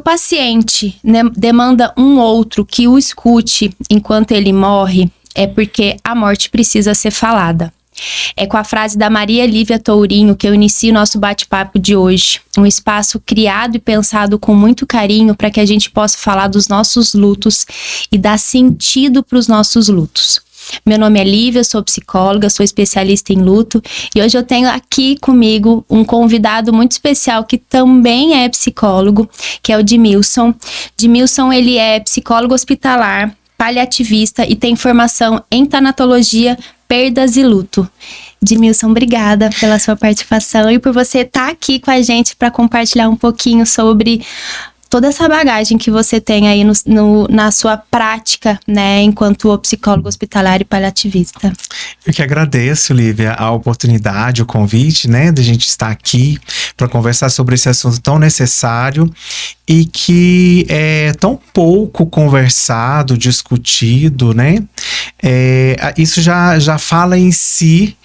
paciente, né, demanda um outro que o escute enquanto ele morre, é porque a morte precisa ser falada. É com a frase da Maria Lívia Tourinho que eu inicio o nosso bate-papo de hoje. Um espaço criado e pensado com muito carinho para que a gente possa falar dos nossos lutos e dar sentido para os nossos lutos. Meu nome é Lívia, sou psicóloga, sou especialista em luto e hoje eu tenho aqui comigo um convidado muito especial que também é psicólogo, que é o Dimilson. Dimilson, ele é psicólogo hospitalar, paliativista e tem formação em tanatologia, perdas e luto. Dimilson, obrigada pela sua participação e por você estar aqui com a gente para compartilhar um pouquinho sobre toda essa bagagem que você tem aí na sua prática, né, enquanto psicólogo hospitalar e paliativista. Eu que agradeço, Lívia, a oportunidade, o convite, né, de a gente estar aqui para conversar sobre esse assunto tão necessário e que é tão pouco conversado, discutido, né? Isso já fala em si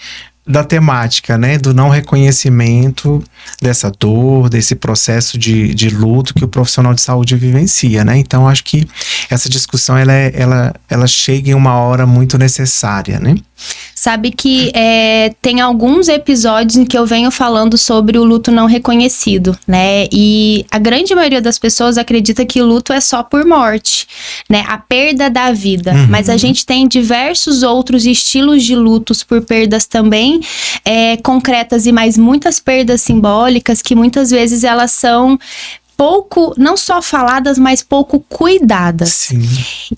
da temática, né, do não reconhecimento dessa dor, desse processo de luto que o profissional de saúde vivencia, né? Então, acho que essa discussão, ela chega em uma hora muito necessária, né? Sabe que tem alguns episódios em que eu venho falando sobre o luto não reconhecido, né? E a grande maioria das pessoas acredita que o luto é só por morte, né? A perda da vida. Uhum. Mas a gente tem diversos outros estilos de lutos por perdas também concretas e mais muitas perdas simbólicas que muitas vezes elas são pouco, não só faladas, mas pouco cuidadas. Sim.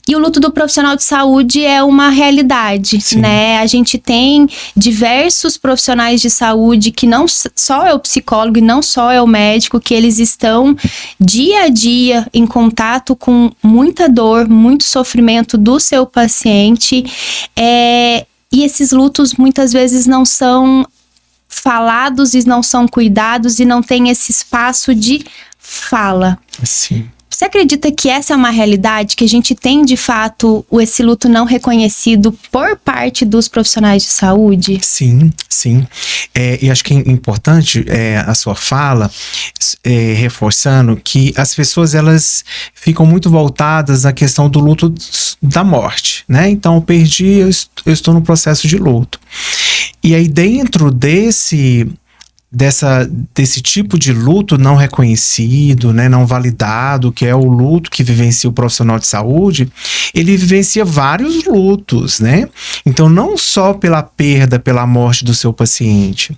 E o luto do profissional de saúde é uma realidade, Sim. né? A gente tem diversos profissionais de saúde que não só é o psicólogo e não só é o médico, que eles estão dia a dia em contato com muita dor, muito sofrimento do seu paciente. E esses lutos muitas vezes não são falados e não são cuidados e não tem esse espaço de fala. Sim. Você acredita que essa é uma realidade, que a gente tem de fato esse luto não reconhecido por parte dos profissionais de saúde? Sim, sim. E acho que é importante a sua fala, reforçando que as pessoas elas ficam muito voltadas à questão do luto da morte, né? Então, eu perdi, eu estou no processo de luto. E aí, dentro desse tipo de luto não reconhecido, né, não validado, que é o luto que vivencia o profissional de saúde, ele vivencia vários lutos, né? Então, não só pela perda, pela morte do seu paciente.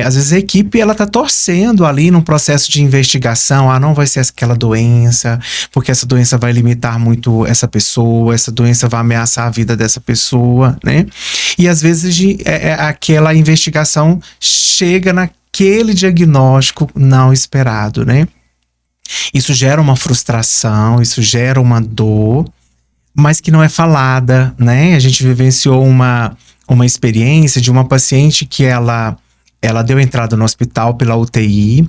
Às vezes a equipe, ela tá torcendo ali num processo de investigação, não vai ser aquela doença, porque essa doença vai limitar muito essa pessoa, essa doença vai ameaçar a vida dessa pessoa, né? E às vezes aquela investigação chega naquele diagnóstico não esperado, né? Isso gera uma frustração, isso gera uma dor, mas que não é falada, né? A gente vivenciou uma experiência de uma paciente que ela deu entrada no hospital pela UTI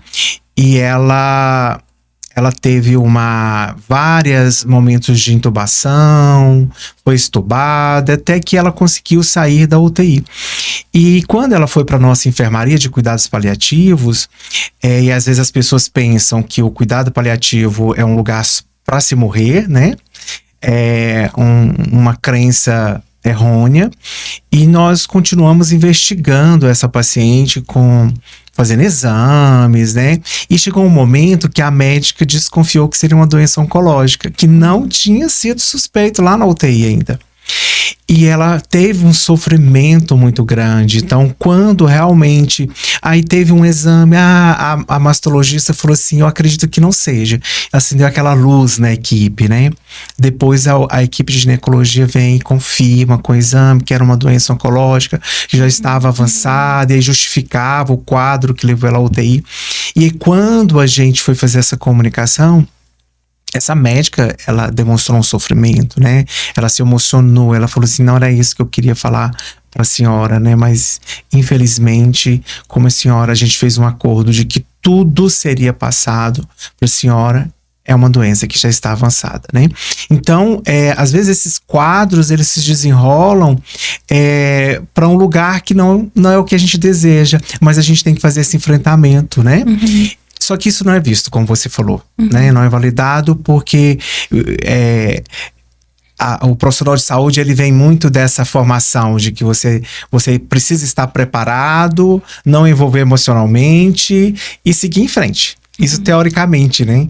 e ela teve vários momentos de intubação, foi estubada, até que ela conseguiu sair da UTI. E quando ela foi para a nossa enfermaria de cuidados paliativos, e às vezes as pessoas pensam que o cuidado paliativo é um lugar para se morrer, né? Uma crença errônea, e nós continuamos investigando essa paciente fazendo exames, né? E chegou um momento que a médica desconfiou que seria uma doença oncológica, que não tinha sido suspeito lá na UTI ainda. E ela teve um sofrimento muito grande. Então, quando realmente... Aí teve um exame, a mastologista falou assim, eu acredito que não seja. Acendeu aquela luz na equipe, né? Depois a equipe de ginecologia vem e confirma com o exame que era uma doença oncológica, que já estava avançada, e aí justificava o quadro que levou ela à UTI. E aí, quando a gente foi fazer essa comunicação, essa médica, ela demonstrou um sofrimento, né? Ela se emocionou, ela falou assim, não era isso que eu queria falar para a senhora, né? Mas, infelizmente, como a senhora, a gente fez um acordo de que tudo seria passado para a senhora, é uma doença que já está avançada, né? Então, às vezes esses quadros, eles se desenrolam para um lugar que não é o que a gente deseja, mas a gente tem que fazer esse enfrentamento, né? Uhum. Só que isso não é visto, como você falou, né? Não é validado porque o profissional de saúde, ele vem muito dessa formação de que você precisa estar preparado, não envolver emocionalmente e seguir em frente. Isso teoricamente, né?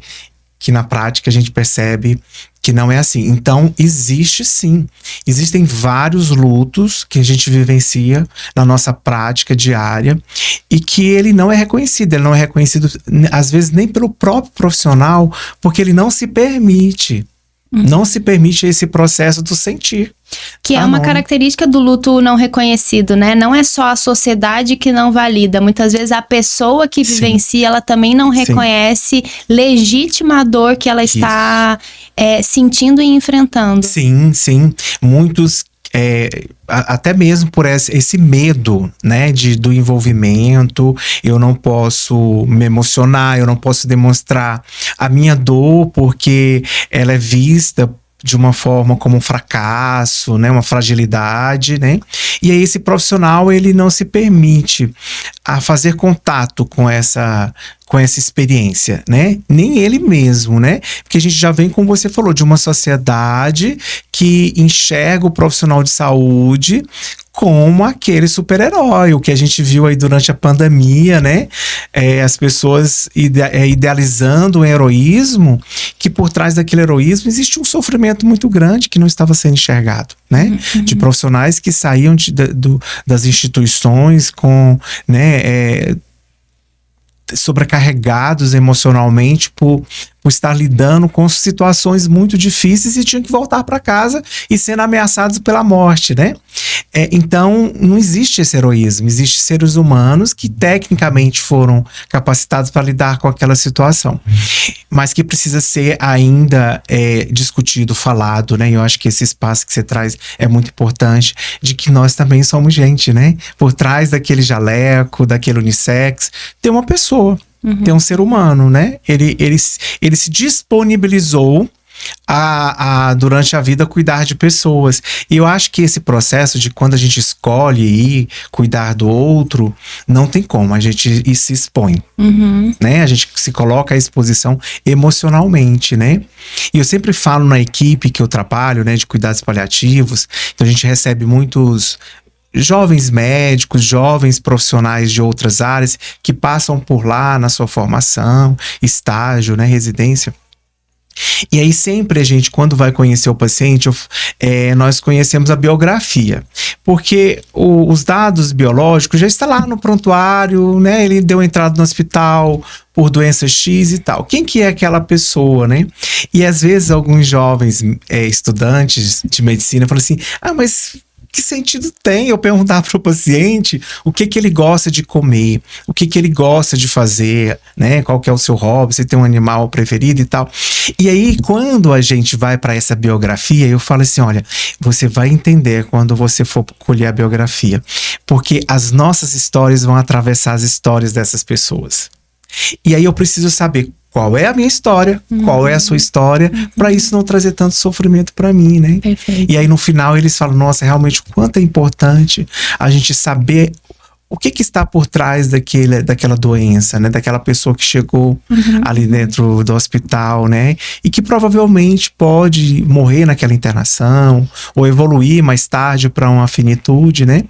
Que na prática a gente percebe que não é assim. Então, existe sim. Existem vários lutos que a gente vivencia na nossa prática diária e que ele não é reconhecido. Ele não é reconhecido, às vezes, nem pelo próprio profissional, porque ele não se permite. Não se permite esse processo do sentir. Que é uma característica do luto não reconhecido, né? Não é só a sociedade que não valida. Muitas vezes a pessoa que vivencia, ela também não reconhece legítima a dor que ela está sentindo e enfrentando. Sim, sim. Muitos... até mesmo por esse medo, né, do envolvimento, eu não posso me emocionar, eu não posso demonstrar a minha dor porque ela é vista de uma forma como um fracasso, né, uma fragilidade, né? E aí esse profissional, ele não se permite a fazer contato com essa experiência, né? Nem ele mesmo, né? Porque a gente já vem, como você falou, de uma sociedade que enxerga o profissional de saúde como aquele super-herói, o que a gente viu aí durante a pandemia, né? As pessoas idealizando um heroísmo, que por trás daquele heroísmo existe um sofrimento muito grande que não estava sendo enxergado, né? De profissionais que saíam das instituições com, né, sobrecarregados emocionalmente por estar lidando com situações muito difíceis e tinham que voltar para casa e sendo ameaçados pela morte, né? Então, não existe esse heroísmo. Existem seres humanos que tecnicamente foram capacitados para lidar com aquela situação, mas que precisa ser ainda discutido, falado, né? Eu acho que esse espaço que você traz é muito importante, de que nós também somos gente, né? Por trás daquele jaleco, daquele unissex, tem uma pessoa. Tem um ser humano, né? Ele se disponibilizou durante a vida cuidar de pessoas. E eu acho que esse processo de quando a gente escolhe ir cuidar do outro, não tem como, a gente se expõe, né? A gente se coloca à exposição emocionalmente, né? E eu sempre falo na equipe que eu trabalho, né, de cuidados paliativos, então a gente recebe muitos jovens médicos, jovens profissionais de outras áreas que passam por lá na sua formação, estágio, né, residência. E aí sempre a gente, quando vai conhecer o paciente, nós conhecemos a biografia, porque os dados biológicos já estão lá no prontuário, né? Ele deu entrada no hospital por doença X e tal. Quem que é aquela pessoa, né? E às vezes alguns jovens estudantes de medicina falam assim, mas que sentido tem eu perguntar para o paciente o que ele gosta de comer, o que ele gosta de fazer, né? Qual que é o seu hobby, se tem um animal preferido e tal. E aí, quando a gente vai para essa biografia, eu falo assim, olha, você vai entender quando você for colher a biografia, porque as nossas histórias vão atravessar as histórias dessas pessoas. E aí eu preciso saber qual é a minha história, qual é a sua história, para isso não trazer tanto sofrimento para mim, né? Perfeito. E aí no final eles falam, nossa, realmente o quanto é importante a gente saber o que está por trás daquela doença, né? Daquela pessoa que chegou ali dentro do hospital, né? E que provavelmente pode morrer naquela internação ou evoluir mais tarde para uma finitude, né?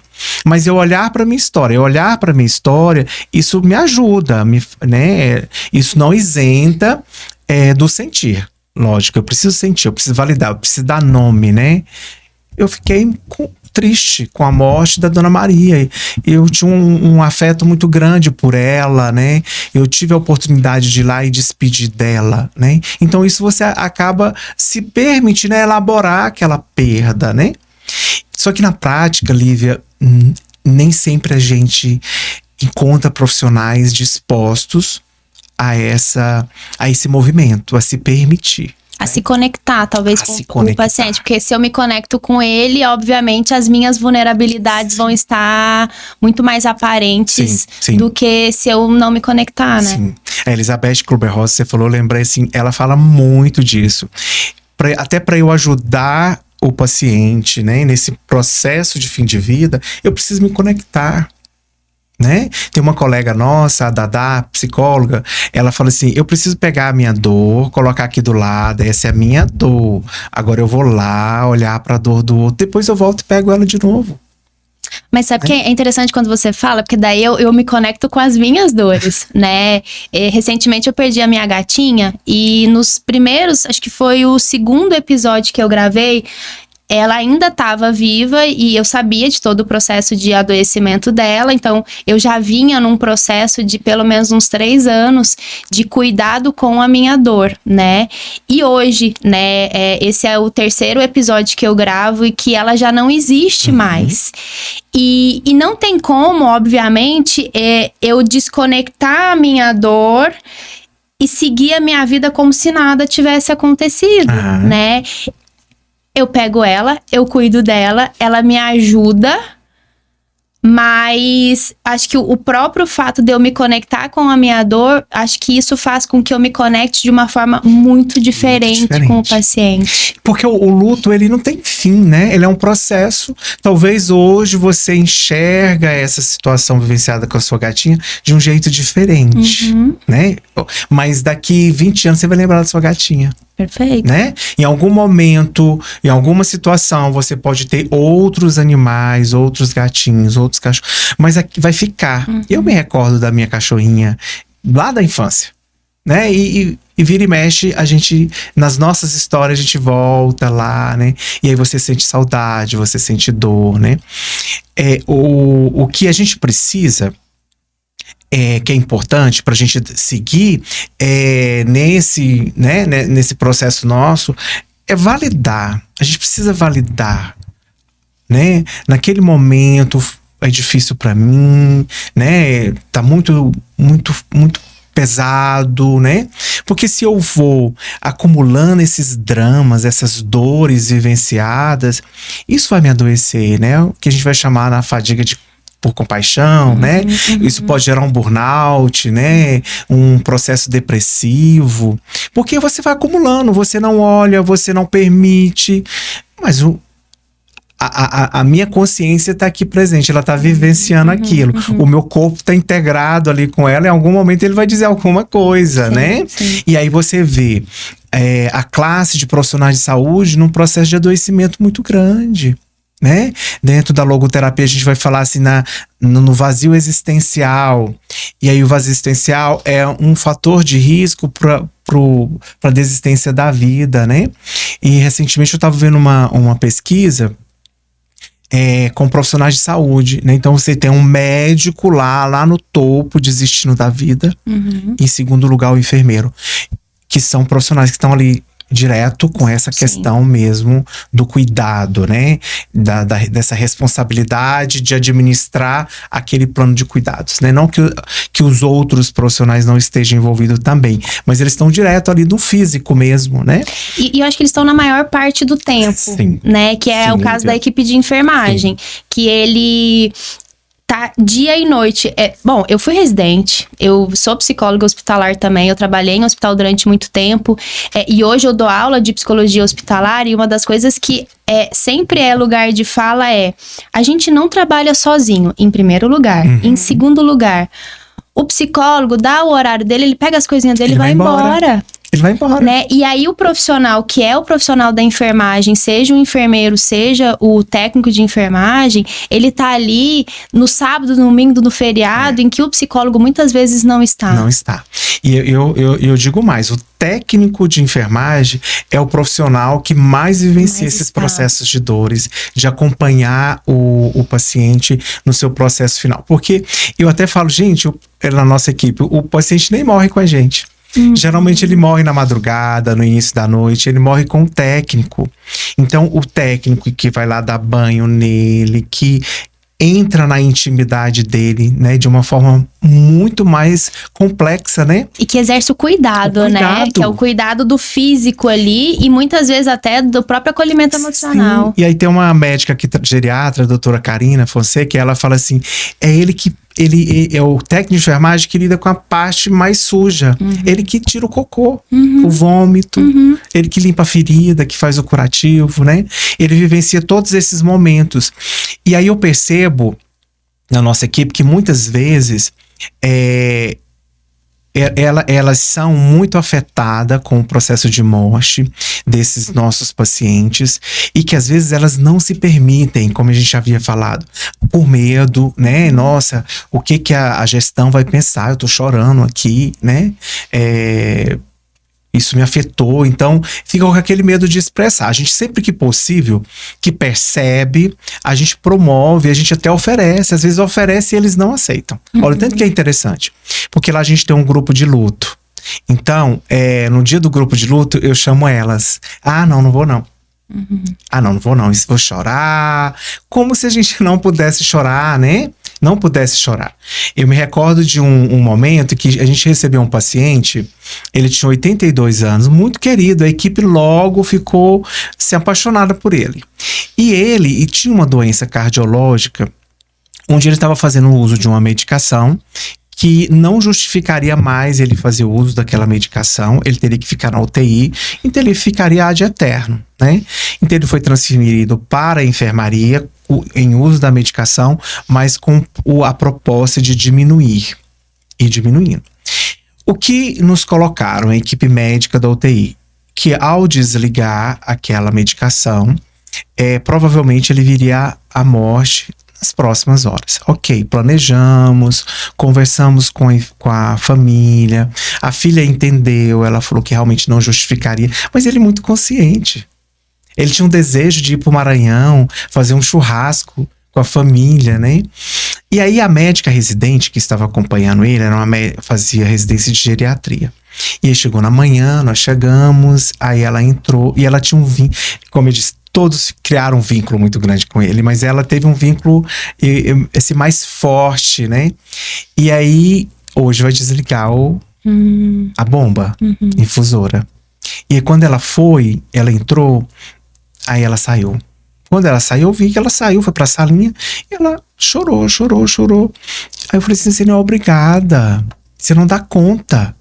Mas eu olhar para minha história, isso me ajuda, né? Isso não isenta do sentir. Lógico, eu preciso sentir, eu preciso validar, eu preciso dar nome, né? Eu fiquei triste com a morte da Dona Maria. Eu tinha um afeto muito grande por ela, né? Eu tive a oportunidade de ir lá e despedir dela, né? Então isso você acaba se permitindo elaborar aquela perda, né? Só que na prática, Lívia, nem sempre a gente encontra profissionais dispostos a esse movimento, a se permitir. A se conectar, talvez, com o paciente. Porque se eu me conecto com ele, obviamente, as minhas vulnerabilidades vão estar muito mais aparentes do que se eu não me conectar, né? Sim. A Elizabeth Kübler-Ross, você falou, lembrei assim, ela fala muito disso. Até para eu ajudar o paciente, né, nesse processo de fim de vida, eu preciso me conectar, né? Tem uma colega nossa, a Dadá, psicóloga, ela fala assim, eu preciso pegar a minha dor, colocar aqui do lado, essa é a minha dor. Agora eu vou lá, olhar pra dor do outro, depois eu volto e pego ela de novo. Mas sabe que é interessante quando você fala, porque daí eu me conecto com as minhas dores, né? Recentemente eu perdi a minha gatinha e nos primeiros, acho que foi o segundo episódio que eu gravei, ela ainda estava viva e eu sabia de todo o processo de adoecimento dela, então eu já vinha num processo de pelo menos uns 3 anos de cuidado com a minha dor, né? E hoje, né, esse é o terceiro episódio que eu gravo e que ela já não existe mais. E não tem como, obviamente, eu desconectar a minha dor e seguir a minha vida como se nada tivesse acontecido, né? Eu pego ela, eu cuido dela, ela me ajuda, mas acho que o próprio fato de eu me conectar com a minha dor, acho que isso faz com que eu me conecte de uma forma muito diferente com o paciente. Porque o luto, ele não tem fim, né? Ele é um processo. Talvez hoje você enxerga essa situação vivenciada com a sua gatinha de um jeito diferente, né? Mas daqui 20 anos você vai lembrar da sua gatinha. Perfeito. Né? Em algum momento, em alguma situação, você pode ter outros animais, outros gatinhos, outros cachorros, mas aqui vai ficar. Eu me recordo da minha cachorrinha lá da infância, né? E vira e mexe, a gente, nas nossas histórias, a gente volta lá, né? E aí você sente saudade, você sente dor, né? O que a gente precisa, que é importante para a gente seguir nesse processo nosso, é validar. A gente precisa validar, né? Naquele momento é difícil para mim, né? Tá muito pesado, né? Porque se eu vou acumulando esses dramas, essas dores vivenciadas, isso vai me adoecer, né? O que a gente vai chamar na fadiga por compaixão, né? Isso pode gerar um burnout, né? Um processo depressivo. Porque você vai acumulando, você não olha, você não permite. Mas a minha consciência tá aqui presente, ela tá vivenciando aquilo. O meu corpo tá integrado ali com ela, em algum momento ele vai dizer alguma coisa, né? Sim. E aí você vê a classe de profissionais de saúde num processo de adoecimento muito grande, né? Dentro da logoterapia a gente vai falar assim no vazio existencial. E aí o vazio existencial é um fator de risco para a desistência da vida, né? E recentemente eu estava vendo uma pesquisa com profissionais de saúde, né? Então você tem um médico lá no topo desistindo da vida. Em segundo lugar o enfermeiro, que são profissionais que estão ali direto com essa questão mesmo do cuidado, né? Dessa responsabilidade de administrar aquele plano de cuidados, né? Não que os outros profissionais não estejam envolvidos também, mas eles estão direto ali no físico mesmo, né? E eu acho que eles estão na maior parte do tempo, né? Que é o caso da equipe de enfermagem, que ele tá dia e noite. Bom, eu fui residente, eu sou psicóloga hospitalar também, eu trabalhei em hospital durante muito tempo, e hoje eu dou aula de psicologia hospitalar, e uma das coisas que sempre é lugar de fala a gente não trabalha sozinho, em primeiro lugar. Em segundo lugar, o psicólogo dá o horário dele, ele pega as coisinhas dele e vai embora. Ele vai embora. Né? E aí o profissional, que é o profissional da enfermagem, seja o enfermeiro, seja o técnico de enfermagem, ele tá ali no sábado, no domingo, no feriado, em que o psicólogo muitas vezes não está. Não está. E eu digo mais, o técnico de enfermagem é o profissional que mais vivencia esses processos de dores, de acompanhar o paciente no seu processo final. Porque eu até falo, gente, na nossa equipe, o paciente nem morre com a gente. Geralmente ele morre na madrugada, no início da noite, ele morre com o técnico. Então o técnico que vai lá dar banho nele, que entra na intimidade dele, né, de uma forma muito mais complexa, né? E que exerce o cuidado, né? Que é o cuidado do físico ali e muitas vezes até do próprio acolhimento emocional. Sim. E aí tem uma médica aqui, geriatra, a doutora Karina Fonseca, que ela fala assim, ele é o técnico de enfermagem que lida com a parte mais suja. Ele que tira o cocô, o vômito, ele que limpa a ferida, que faz o curativo, né? Ele vivencia todos esses momentos. E aí eu percebo, na nossa equipe que muitas vezes elas são muito afetadas com o processo de morte desses nossos pacientes e que às vezes elas não se permitem, como a gente já havia falado, por medo, né? Nossa, o que a gestão vai pensar? Eu tô chorando aqui, né? Isso me afetou, então fica com aquele medo de expressar. A gente sempre que possível, que percebe, a gente promove, a gente até oferece. Às vezes oferece e eles não aceitam. Olha, tanto que é interessante, porque lá a gente tem um grupo de luto. Então, no dia do grupo de luto, eu chamo elas. Ah, não vou não. Ah, não vou não, vou chorar. Como se a gente não pudesse chorar, né? Não pudesse chorar. Eu me recordo de um momento que a gente recebeu um paciente, ele tinha 82 anos, muito querido, a equipe logo ficou se apaixonada por ele. E ele tinha uma doença cardiológica, onde ele estava fazendo uso de uma medicação que não justificaria mais ele fazer uso daquela medicação, ele teria que ficar na UTI, então ele ficaria ad eterno, né? Então ele foi transferido para a enfermaria em uso da medicação, mas com a proposta de diminuir e diminuindo. O que nos colocaram, a equipe médica da UTI, que ao desligar aquela medicação, provavelmente ele viria à morte nas próximas horas. Ok, planejamos, conversamos com a família, a filha entendeu, ela falou que realmente não justificaria, mas ele muito consciente. Ele tinha um desejo de ir pro Maranhão, fazer um churrasco com a família, né? E aí a médica residente que estava acompanhando ele, fazia residência de geriatria. E aí chegou na manhã, nós chegamos, aí ela entrou e ela tinha um vínculo, como eu disse, todos criaram um vínculo muito grande com ele, mas ela teve um vínculo esse mais forte, né? E aí, hoje vai desligar a bomba infusora. E aí, quando ela entrou, aí ela saiu. Quando ela saiu, eu vi que ela saiu, foi pra salinha, e ela chorou. Aí eu falei assim, senhor, obrigada, você não dá conta.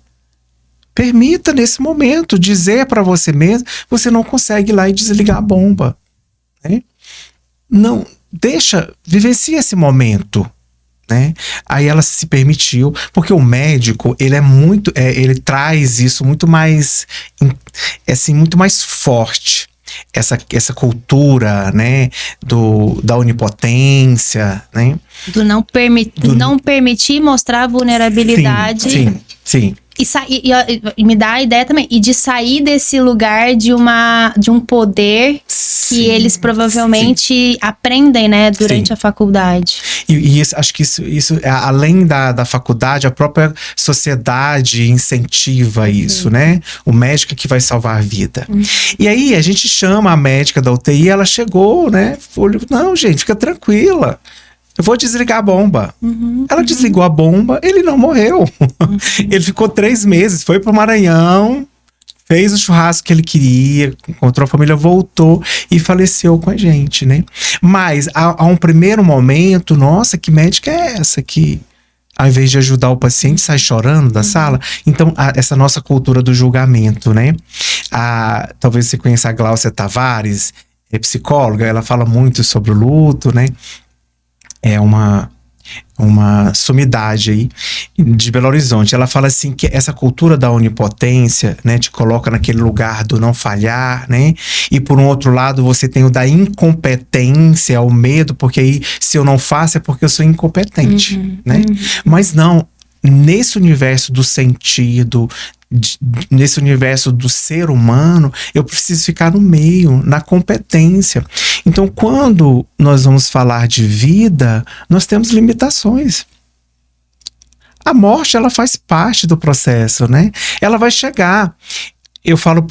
Permita nesse momento dizer para você mesmo, você não consegue ir lá e desligar a bomba, né? Não, vivencie esse momento, né? Aí ela se permitiu, porque o médico, ele ele traz isso muito mais, assim, muito mais forte. Essa cultura, né, da onipotência, né? Do não permitir mostrar a vulnerabilidade. Sim. E me dá a ideia também, e de sair desse lugar de um poder que eles provavelmente aprendem, né, durante a faculdade. E isso, acho que isso além da faculdade, a própria sociedade incentiva isso, né? O médico que vai salvar a vida. E aí a gente chama a médica da UTI, ela chegou, né? Não, gente, fica tranquila. Eu vou desligar a bomba. Ela desligou a bomba, ele não morreu. Ele ficou 3 meses, foi pro Maranhão, fez o churrasco que ele queria, encontrou a família, voltou e faleceu com a gente, né? Mas, a um primeiro momento, nossa, que médica é essa que, ao invés de ajudar o paciente, sai chorando da sala? Então, essa nossa cultura do julgamento, né? Talvez você conheça a Gláucia Tavares, é psicóloga, ela fala muito sobre o luto, né? É uma sumidade aí de Belo Horizonte. Ela fala assim que essa cultura da onipotência, né, te coloca naquele lugar do não falhar, né? E por um outro lado você tem o da incompetência, o medo, porque aí se eu não faço é porque eu sou incompetente, né? Mas não, nesse universo do sentido, nesse universo do ser humano, eu preciso ficar no meio, na competência. Então, quando nós vamos falar de vida, nós temos limitações. A morte, ela faz parte do processo, né? Ela vai chegar. Eu falo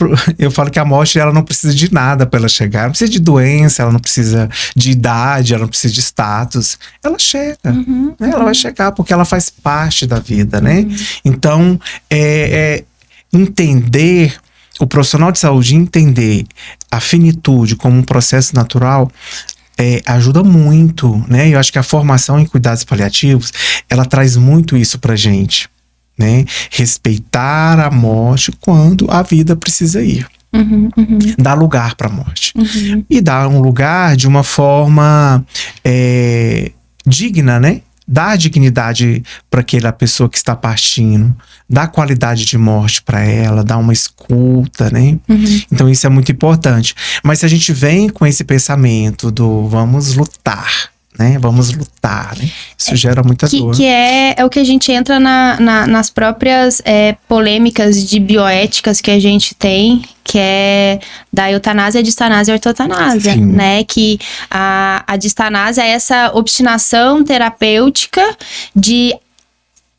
que a morte, ela não precisa de nada para ela chegar. Ela não precisa de doença, ela não precisa de idade, ela não precisa de status. Ela chega, né? Ela vai chegar porque ela faz parte da vida, né? Então, entender, o profissional de saúde entender a finitude como um processo natural ajuda muito, né? Eu acho que a formação em cuidados paliativos, ela traz muito isso pra gente, né? Respeitar a morte quando a vida precisa ir. Dar lugar pra morte. E dar um lugar de uma forma digna, né? dar dignidade para aquela pessoa que está partindo, dar qualidade de morte para ela, dar uma escuta, né? Então isso é muito importante. Mas se a gente vem com esse pensamento do vamos lutar, né? Vamos lutar, né? Isso gera muita dor. Que é o que a gente entra nas próprias polêmicas de bioéticas que a gente tem, que é da eutanásia, distanásia e ortotanásia, né? Que a distanásia é essa obstinação terapêutica de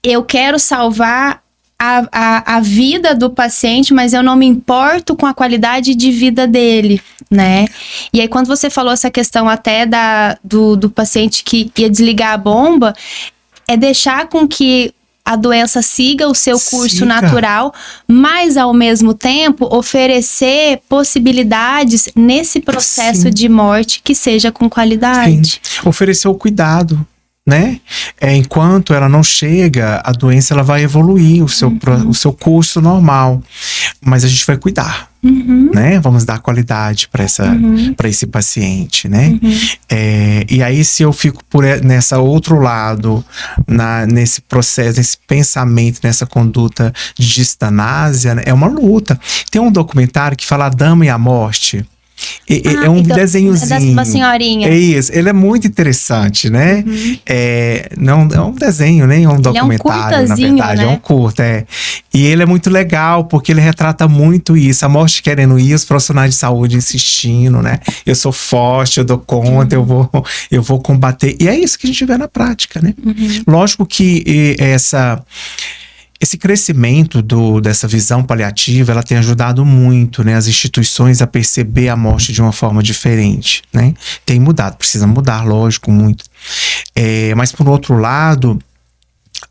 eu quero salvar a vida do paciente, mas eu não me importo com a qualidade de vida dele, né? E aí, quando você falou essa questão até do paciente que ia desligar a bomba, é deixar com que a doença siga o seu curso natural, mas ao mesmo tempo oferecer possibilidades nesse processo de morte que seja com qualidade. Oferecer o cuidado, né? Enquanto ela não chega, a doença ela vai evoluir o seu curso normal, mas a gente vai cuidar, né? Vamos dar qualidade para esse paciente, né? E aí, se eu fico nessa outro lado, nesse processo, nesse pensamento, nessa conduta de distanásia, né? É uma luta. Tem um documentário que fala A Dama e a Morte. É um desenhozinho. Da senhorinha. É isso. Ele é muito interessante, né? Não, é um desenho, nem um documentário, na verdade. Né? É um curto, E ele é muito legal, porque ele retrata muito isso. A morte querendo ir, os profissionais de saúde insistindo, né? Eu sou forte, eu dou conta, eu vou combater. E é isso que a gente vê na prática, né? Lógico que esse crescimento dessa visão paliativa, ela tem ajudado muito, né, as instituições a perceber a morte de uma forma diferente, né? Tem mudado, precisa mudar, lógico, muito. Mas por outro lado,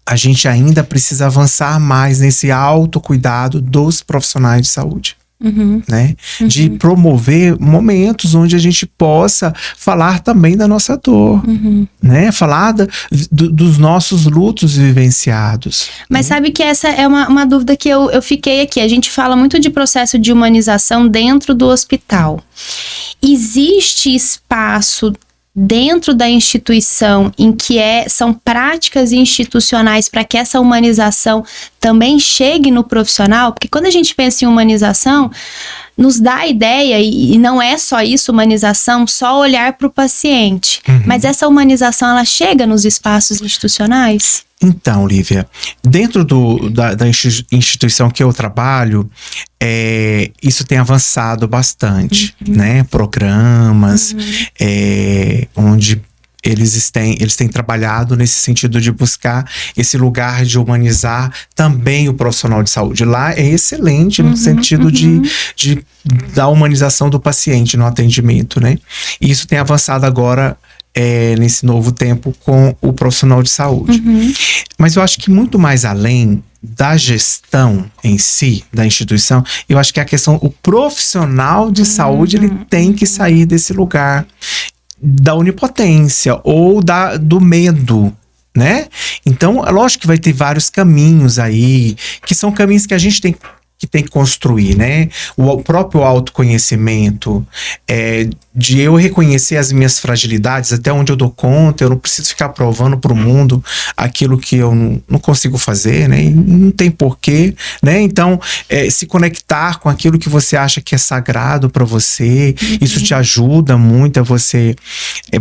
a gente ainda precisa avançar mais nesse autocuidado dos profissionais de saúde. Né? De promover momentos onde a gente possa falar também da nossa dor, né? Falar dos nossos lutos vivenciados. Mas sabe que essa é uma dúvida que eu fiquei aqui. A gente fala muito de processo de humanização dentro do hospital. Existe espaço dentro da instituição em que são práticas institucionais para que essa humanização também chegue no profissional? Porque quando a gente pensa em humanização, nos dá a ideia, e não é só isso, humanização, só olhar para o paciente. Mas essa humanização, ela chega nos espaços institucionais? Então, Lívia, dentro da instituição que eu trabalho, isso tem avançado bastante, né? Programas, onde eles têm trabalhado nesse sentido de buscar esse lugar de humanizar também o profissional de saúde. Lá é excelente no sentido da humanização do paciente no atendimento, né? E isso tem avançado agora nesse novo tempo com o profissional de saúde. Mas eu acho que muito mais além da gestão em si, da instituição, eu acho que a questão, o profissional de saúde, ele tem que sair desse lugar da onipotência ou do medo, né? Então, lógico que vai ter vários caminhos aí, que são caminhos que a gente tem que construir, né? O próprio autoconhecimento, de eu reconhecer as minhas fragilidades, até onde eu dou conta, eu não preciso ficar provando para o mundo aquilo que eu não consigo fazer, né? E não tem porquê, né? Então, se conectar com aquilo que você acha que é sagrado para você, isso te ajuda muito a você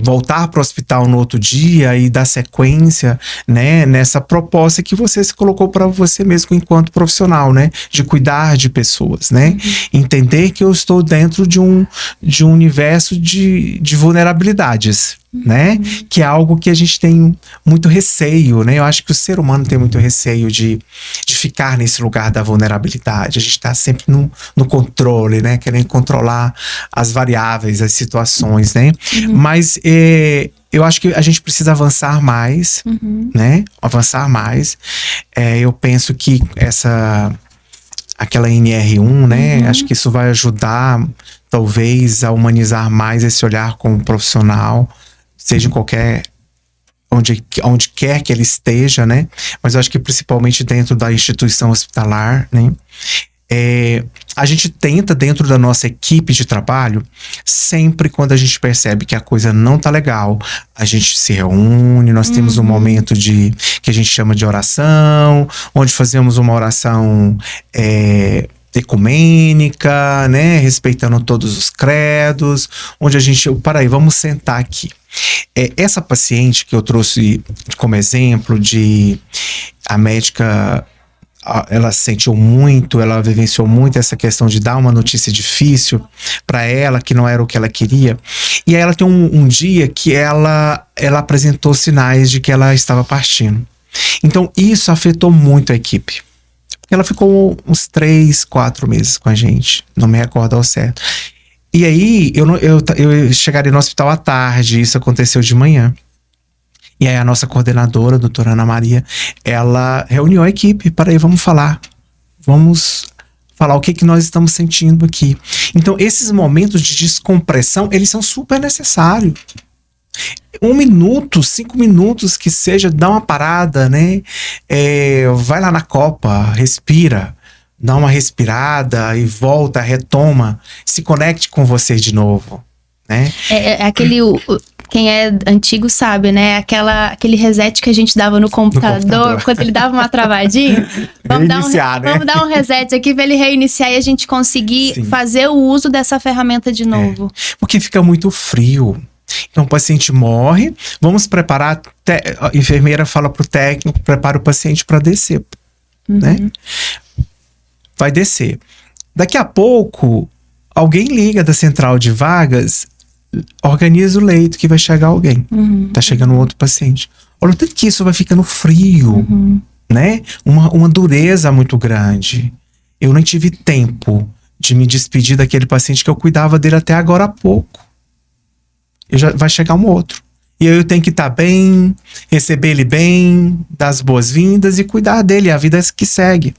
voltar para o hospital no outro dia e dar sequência, né? Nessa proposta que você se colocou para você mesmo enquanto profissional, né? De cuidar de pessoas, né? Entender que eu estou dentro de um universo de vulnerabilidades, né? Que é algo que a gente tem muito receio, né? Eu acho que o ser humano tem muito receio de ficar nesse lugar da vulnerabilidade. A gente está sempre no controle, né? Querendo controlar as variáveis, as situações, né? Mas eu acho que a gente precisa avançar mais, né? Avançar mais. Eu penso que aquela NR1, né? Acho que isso vai ajudar, talvez, a humanizar mais esse olhar como profissional, seja em qualquer, onde quer que ele esteja, né? Mas eu acho que principalmente dentro da instituição hospitalar, né? A gente tenta, dentro da nossa equipe de trabalho, sempre quando a gente percebe que a coisa não tá legal, a gente se reúne, nós temos um momento que a gente chama de oração, onde fazemos uma oração ecumênica, né, respeitando todos os credos, onde a gente, peraí, vamos sentar aqui. Essa paciente que eu trouxe como exemplo a médica, ela sentiu muito, ela vivenciou muito essa questão de dar uma notícia difícil para ela, que não era o que ela queria. E aí ela tem um dia que ela apresentou sinais de que ela estava partindo. Então isso afetou muito a equipe. Ela ficou uns 3, 4 meses com a gente, não me recordo ao certo. E aí eu chegaria no hospital à tarde, isso aconteceu de manhã. E aí a nossa coordenadora, a doutora Ana Maria, ela reuniu a equipe. Peraí, vamos falar o que nós estamos sentindo aqui. Então, esses momentos de descompressão, eles são super necessários. 1 minuto, 5 minutos que seja, dá uma parada, né? Vai lá na copa, respira, dá uma respirada e volta, retoma, se conecte com você de novo, né? Quem é antigo sabe, né? Aquele reset que a gente dava no computador, quando ele dava uma travadinha. Vamos dar um reset aqui pra ele reiniciar e a gente conseguir fazer o uso dessa ferramenta de novo. Porque fica muito frio. Então o paciente morre, vamos preparar, a enfermeira fala pro técnico, prepara o paciente para descer, né? Vai descer. Daqui a pouco, alguém liga da central de vagas, organiza o leito que vai chegar alguém. Tá chegando um outro paciente. Olha o tanto que isso vai ficando frio, né? Uma dureza muito grande. Eu não tive tempo de me despedir daquele paciente que eu cuidava dele até agora há pouco. Vai chegar um outro. E eu tenho que estar bem, receber ele bem, dar as boas-vindas e cuidar dele, a vida é que segue.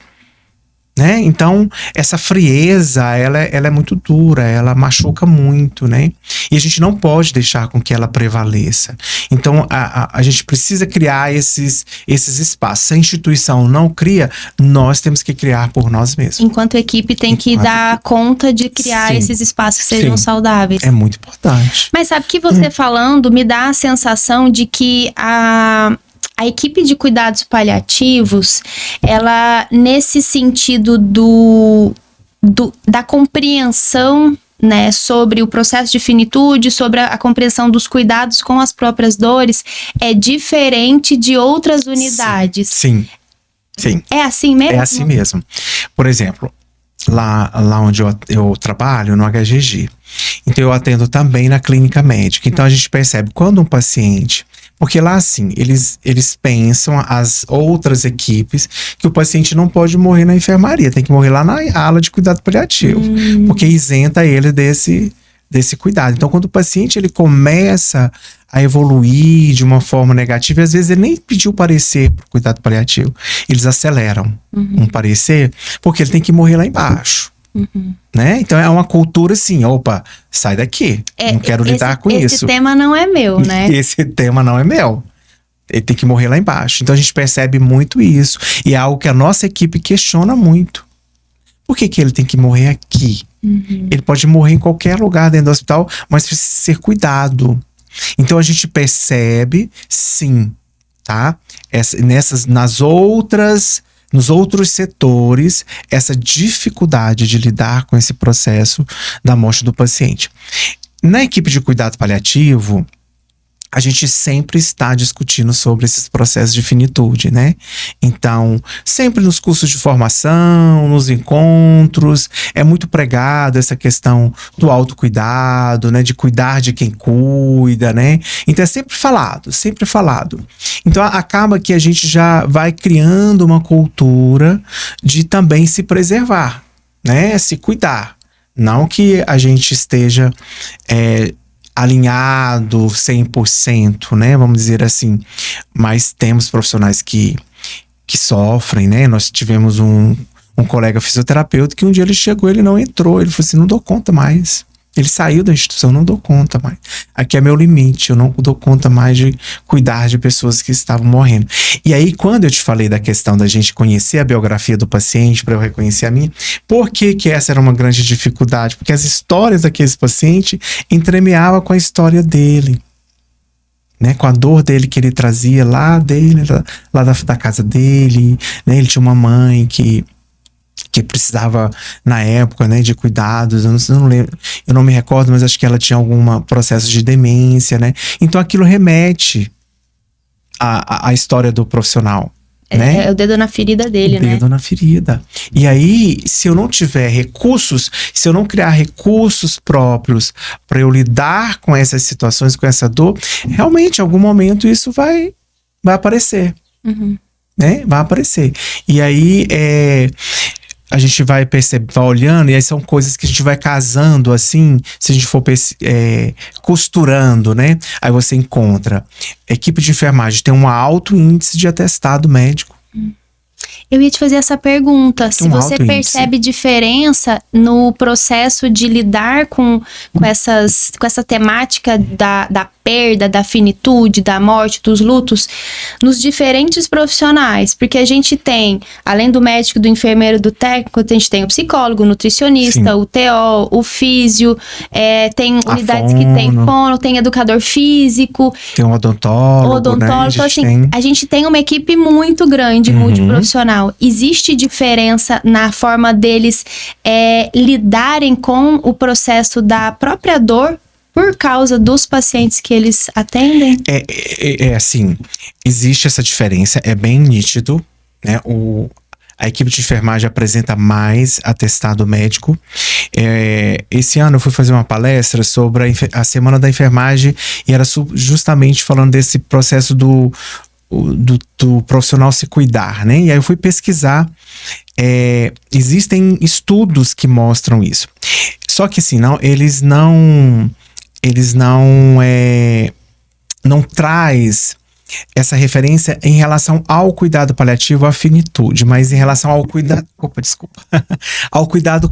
Né? Então, essa frieza, ela é muito dura, ela machuca muito, né? E a gente não pode deixar com que ela prevaleça. Então, a gente precisa criar esses espaços. Se a instituição não cria, nós temos que criar por nós mesmos. Enquanto equipe tem que dar conta de criar esses espaços que sejam saudáveis. É muito importante. Mas sabe que você falando me dá a sensação de que a equipe de cuidados paliativos, ela, nesse sentido da compreensão, né, sobre o processo de finitude, sobre a compreensão dos cuidados com as próprias dores, é diferente de outras unidades. Sim. É assim mesmo? É assim mesmo. Por exemplo, lá onde eu trabalho, no HGG, então eu atendo também na clínica médica. Então a gente percebe quando um paciente... Porque lá, assim, eles pensam, as outras equipes, que o paciente não pode morrer na enfermaria, tem que morrer lá na ala de cuidado paliativo, porque isenta ele desse cuidado. Então, quando o paciente ele começa a evoluir de uma forma negativa, e às vezes ele nem pediu parecer para o cuidado paliativo, eles aceleram um parecer, porque ele tem que morrer lá embaixo. Né? Então é uma cultura assim, opa, sai daqui, não quero lidar com isso. Esse tema não é meu, né? Esse tema não é meu. Ele tem que morrer lá embaixo. Então a gente percebe muito isso. E é algo que a nossa equipe questiona muito. Por que ele tem que morrer aqui? Ele pode morrer em qualquer lugar dentro do hospital, mas precisa ser cuidado. Então a gente percebe, sim, tá? Nos outros setores, essa dificuldade de lidar com esse processo da morte do paciente. Na equipe de cuidado paliativo, a gente sempre está discutindo sobre esses processos de finitude, né? Então, sempre nos cursos de formação, nos encontros, é muito pregado essa questão do autocuidado, né? De cuidar de quem cuida, né? Então, é sempre falado, sempre falado. Então, acaba que a gente já vai criando uma cultura de também se preservar, né? Se cuidar. Não que a gente esteja... alinhado 100%, né? Vamos dizer assim. Mas temos profissionais que sofrem, né? Nós tivemos um colega fisioterapeuta que um dia ele chegou, ele não entrou. Ele falou assim, não dou conta mais. Ele saiu da instituição, eu não dou conta mais. Aqui é meu limite, eu não dou conta mais de cuidar de pessoas que estavam morrendo. E aí, quando eu te falei da questão da gente conhecer a biografia do paciente para eu reconhecer a minha, por que que essa era uma grande dificuldade? Porque as histórias daqueles pacientes entremeavam com a história dele. Né, com a dor dele que ele trazia lá da casa dele, né, ele tinha uma mãe que precisava, na época, né, de cuidados, eu não lembro, eu não me recordo, mas acho que ela tinha algum processo de demência, né, então aquilo remete à história do profissional. Né? É o dedo na ferida dele, né? O dedo na ferida. E aí, se eu não tiver recursos, se eu não criar recursos próprios para eu lidar com essas situações, com essa dor, realmente, em algum momento, isso vai aparecer. Uhum. Né? Vai aparecer. E aí, a gente vai perceber, vai olhando, e aí são coisas que a gente vai casando, assim, se a gente for costurando, né? Aí você encontra. Equipe de enfermagem tem um alto índice de atestado médico. Eu ia te fazer essa pergunta, se você percebe diferença no processo de lidar com essa temática da perda, da finitude, da morte, dos lutos, nos diferentes profissionais, porque a gente tem, além do médico, do enfermeiro, do técnico, a gente tem o psicólogo, o nutricionista, sim, o TO, o físio, tem unidades que tem fono, tem educador físico, tem um odontólogo, né? Então, assim, a gente tem uma equipe muito grande, multiprofissional. Existe diferença na forma deles lidarem com o processo da própria dor por causa dos pacientes que eles atendem? Assim, existe essa diferença, é bem nítido, né? A equipe de enfermagem apresenta mais atestado médico. Esse ano eu fui fazer uma palestra sobre a Semana da Enfermagem e era justamente falando desse processo do profissional se cuidar, né? E aí eu fui pesquisar, existem estudos que mostram isso. Só que assim, eles não traz essa referência em relação ao cuidado paliativo, à finitude, mas em relação ao cuidado, ao cuidado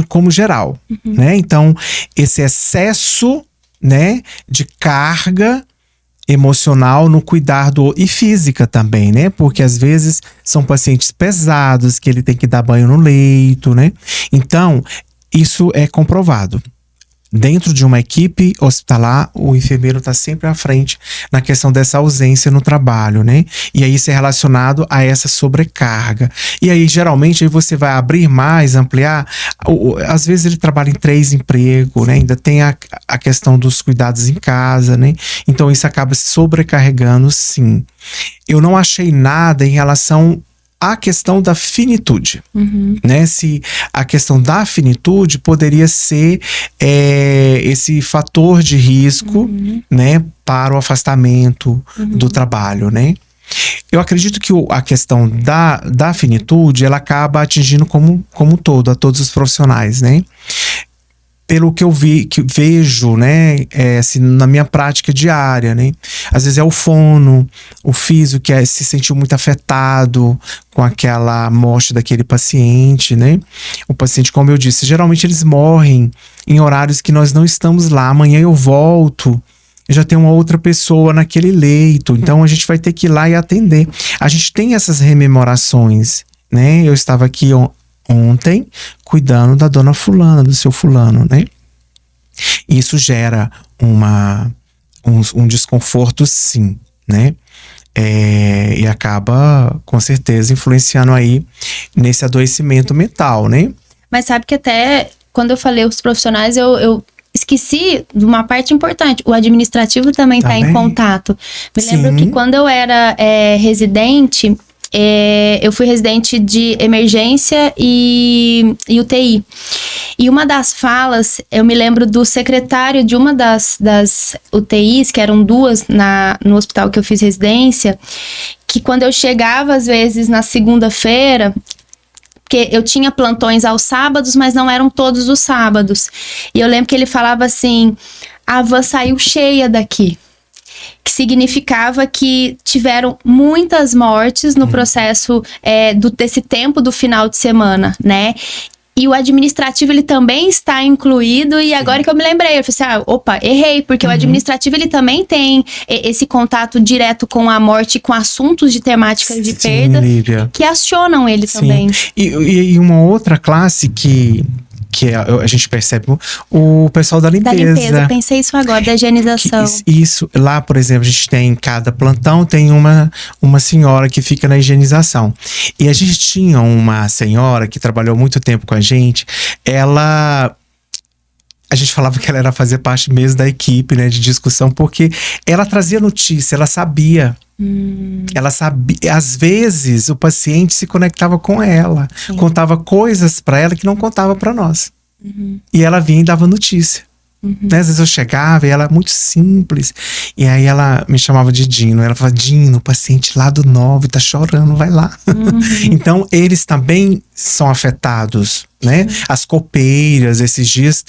como geral, né? Então, esse excesso, né, de carga emocional no cuidar e física também, né? Porque às vezes são pacientes pesados que ele tem que dar banho no leito, né? Então, isso é comprovado. Dentro de uma equipe hospitalar, o enfermeiro está sempre à frente na questão dessa ausência no trabalho, né? E aí isso é relacionado a essa sobrecarga. E aí, geralmente, aí você vai abrir mais, ampliar. Às vezes ele trabalha em 3 empregos, né? Ainda tem a questão dos cuidados em casa, né? Então isso acaba sobrecarregando, sim. Eu não achei nada em relação a questão da finitude, né? Se a questão da finitude poderia ser esse fator de risco, né, para o afastamento do trabalho, né? Eu acredito que a questão da finitude, ela acaba atingindo como um todo, a todos os profissionais, né? Pelo que eu vejo, né, assim, na minha prática diária, né? Às vezes é o fono, o físio que se sentiu muito afetado com aquela morte daquele paciente, né? O paciente, como eu disse, geralmente eles morrem em horários que nós não estamos lá. Amanhã eu volto, eu já tenho uma outra pessoa naquele leito, então a gente vai ter que ir lá e atender. A gente tem essas rememorações, né? Eu estava aqui ontem cuidando da dona fulana, do seu fulano, né? Isso gera um desconforto, sim, né? E acaba, com certeza, influenciando aí nesse adoecimento mental, né? Mas sabe que até quando eu falei os profissionais, eu esqueci de uma parte importante. O administrativo também está em contato. Me lembro que quando eu era residente, eu fui residente de emergência e UTI. E uma das falas, eu me lembro do secretário de uma das UTIs, que eram 2 no hospital que eu fiz residência, que quando eu chegava, às vezes, na segunda-feira, porque eu tinha plantões aos sábados, mas não eram todos os sábados. E eu lembro que ele falava assim, a van saiu cheia daqui. Que significava que tiveram muitas mortes no processo desse tempo do final de semana, né? E o administrativo, ele também está incluído. E agora que eu me lembrei, eu falei assim, opa, errei. Porque o administrativo, ele também tem esse contato direto com a morte, com assuntos de temáticas de perda, Lívia, que acionam ele também. E uma outra classe que a gente percebe, o pessoal da limpeza. Da limpeza, pensei isso agora, da higienização. Isso, lá, por exemplo, a gente tem em cada plantão, tem uma senhora que fica na higienização. E a gente tinha uma senhora que trabalhou muito tempo com a gente, a gente falava que ela era fazer parte mesmo da equipe, né, de discussão, porque ela trazia notícia, ela sabia. Ela sabia, às vezes o paciente se conectava com ela, contava coisas para ela que não contava para nós. E ela vinha e dava notícia. Né? Às vezes eu chegava e ela muito simples. E aí ela me chamava de Dino. Ela falava, Dino, o paciente lá do 9 tá chorando, vai lá. Então eles também são afetados, né? As copeiras, esses dias,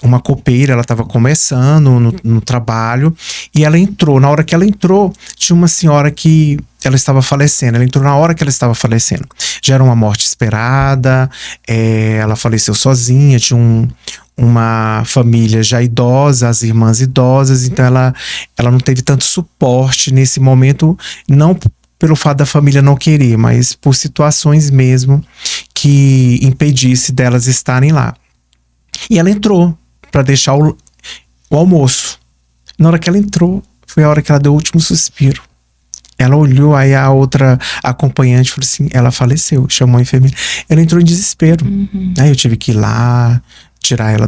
uma copeira, ela estava começando no trabalho e ela entrou. Na hora que ela entrou, tinha uma senhora que ela estava falecendo. Ela entrou na hora que ela estava falecendo. Já era uma morte esperada, ela faleceu sozinha, tinha uma família já idosa, as irmãs idosas, então ela não teve tanto suporte nesse momento, não pelo fato da família não querer, mas por situações mesmo que impedisse delas estarem lá. E ela entrou para deixar o almoço. Na hora que ela entrou, foi a hora que ela deu o último suspiro. Ela olhou, aí a outra acompanhante falou assim, ela faleceu, chamou a enfermeira. Ela entrou em desespero. Aí eu tive que ir lá, tirar ela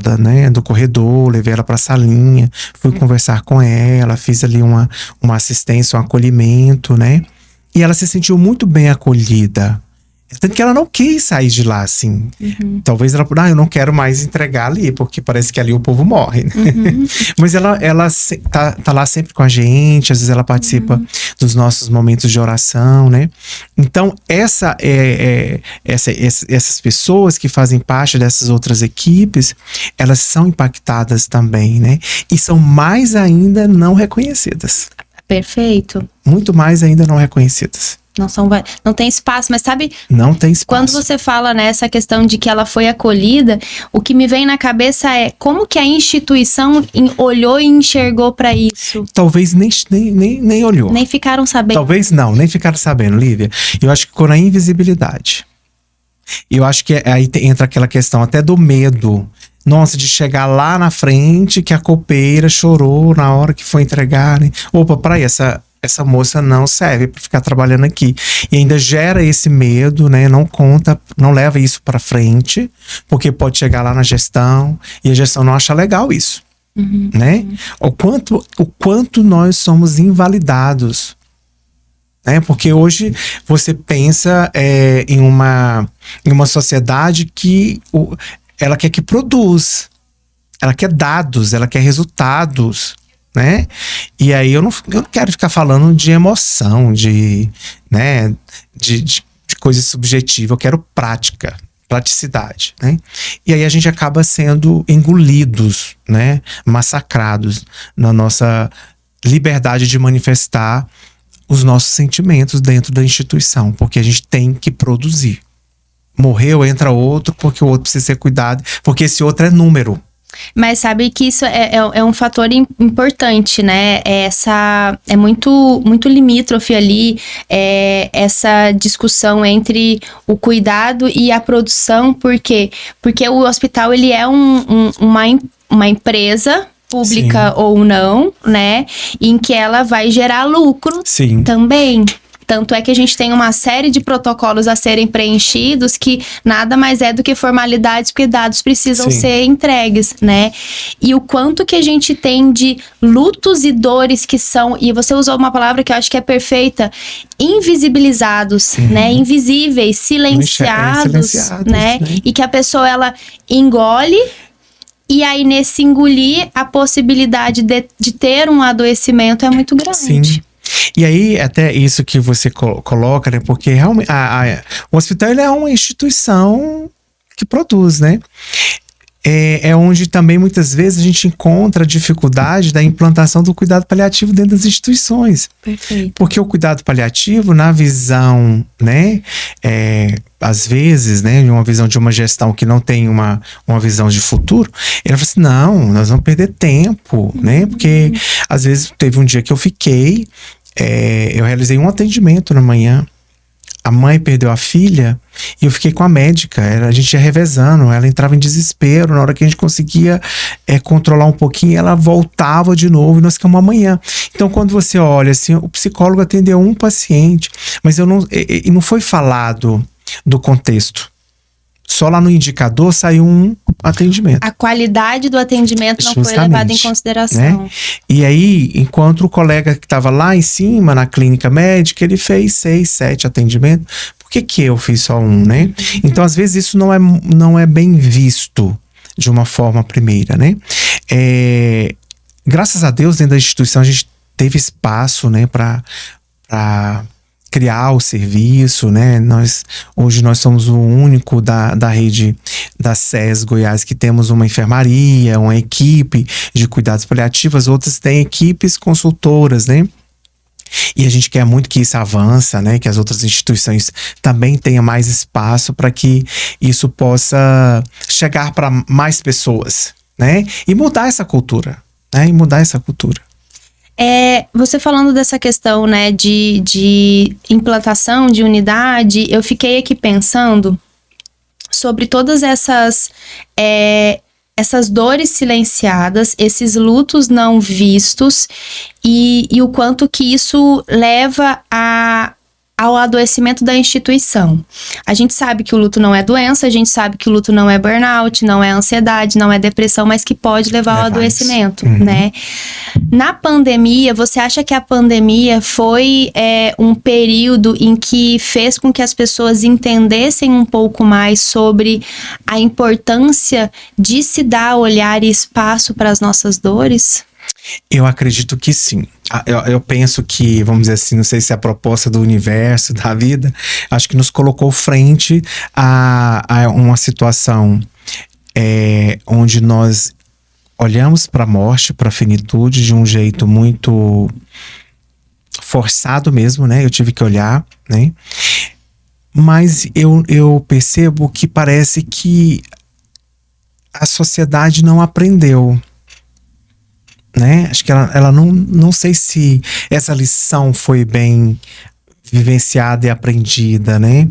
do corredor, levei ela pra salinha, fui conversar com ela, fiz ali uma assistência, um acolhimento, né? E ela se sentiu muito bem acolhida. Tanto que ela não quis sair de lá, assim. Talvez ela, eu não quero mais entregar ali, porque parece que ali o povo morre, né? Mas ela tá lá sempre com a gente, às vezes ela participa dos nossos momentos de oração, né? Então, essas pessoas que fazem parte dessas outras equipes, elas são impactadas também, né? E são mais ainda não reconhecidas. Perfeito. Muito mais ainda não reconhecidas. Não tem espaço, mas sabe? Não tem espaço. Quando você fala nessa questão de que ela foi acolhida, o que me vem na cabeça é como que a instituição olhou e enxergou para isso? Talvez nem olhou. Nem ficaram sabendo. Talvez não, nem ficaram sabendo, Lívia. Eu acho que ficou na invisibilidade. Eu acho que aí entra aquela questão até do medo. Nossa, de chegar lá na frente que a copeira chorou na hora que foi entregar, né? Opa, para essa moça não serve para ficar trabalhando aqui. E ainda gera esse medo, né? Não leva isso para frente, porque pode chegar lá na gestão e a gestão não acha legal isso, né? O quanto nós somos invalidados, né? Porque hoje você pensa em uma sociedade que ela quer que produz, ela quer dados, ela quer resultados, né? E aí eu não quero ficar falando de emoção, de coisa subjetiva, eu quero praticidade, né? E aí a gente acaba sendo engolidos, né? Massacrados na nossa liberdade de manifestar os nossos sentimentos dentro da instituição, porque a gente tem que produzir. Morreu, entra outro, porque o outro precisa ser cuidado, porque esse outro é número. Mas sabe que isso é um fator importante, né? É muito, muito limítrofe ali, essa discussão entre o cuidado e a produção. Por quê? Porque o hospital, ele é uma empresa pública Sim. ou não, né? Em que ela vai gerar lucro também. Tanto é que a gente tem uma série de protocolos a serem preenchidos que nada mais é do que formalidades, porque dados precisam ser entregues, né? E o quanto que a gente tem de lutos e dores que são, e você usou uma palavra que eu acho que é perfeita, invisibilizados, né? Invisíveis, silenciados, né? E que a pessoa, ela engole. E aí, nesse engolir, a possibilidade de ter um adoecimento é muito grande. Sim. E aí, até isso que você coloca, né? Porque realmente o hospital, ele é uma instituição que produz, né? É onde também muitas vezes a gente encontra a dificuldade da implantação do cuidado paliativo dentro das instituições. Perfeito. Porque o cuidado paliativo, na visão, né, às vezes, né, de uma visão de uma gestão que não tem uma visão de futuro, ele falou assim, não, nós vamos perder tempo, né, porque às vezes teve um dia que eu fiquei, eu realizei um atendimento na manhã, a mãe perdeu a filha e eu fiquei com a médica, a gente ia revezando, ela entrava em desespero, na hora que a gente conseguia controlar um pouquinho, ela voltava de novo e nós ficamos amanhã. Então quando você olha assim, o psicólogo atendeu um paciente, mas e não foi falado do contexto. Só lá no indicador saiu um atendimento. A qualidade do atendimento não foi levada em consideração. Né? E aí, enquanto o colega que estava lá em cima, na clínica médica, ele fez 6, 7 atendimentos. Por que eu fiz só um, né? Então, às vezes, isso não é bem visto de uma forma primeira, né? Graças a Deus, dentro da instituição, a gente teve espaço, né, para criar o serviço, né? Hoje nós somos o único da rede da SES Goiás que temos uma enfermaria, uma equipe de cuidados paliativos, outras têm equipes consultoras, né? E a gente quer muito que isso avance, né? Que as outras instituições também tenham mais espaço para que isso possa chegar para mais pessoas, né? E mudar essa cultura, né? Você falando dessa questão, né, de implantação de unidade, eu fiquei aqui pensando sobre todas essas dores silenciadas, esses lutos não vistos e o quanto que isso leva ao adoecimento da instituição. A gente sabe que o luto não é doença, a gente sabe que o luto não é burnout, não é ansiedade, não é depressão, mas que pode levar ao adoecimento, né? Na pandemia, você acha que a pandemia foi um período em que fez com que as pessoas entendessem um pouco mais sobre a importância de se dar olhar e espaço para as nossas dores? Eu acredito que sim. Eu penso que, vamos dizer assim, não sei se é a proposta do universo, da vida, acho que nos colocou frente a uma situação onde nós olhamos para a morte, para a finitude de um jeito muito forçado mesmo, né? Eu tive que olhar, né? Mas eu percebo que parece que a sociedade não aprendeu, né? Acho que ela não sei se essa lição foi bem vivenciada e aprendida, né?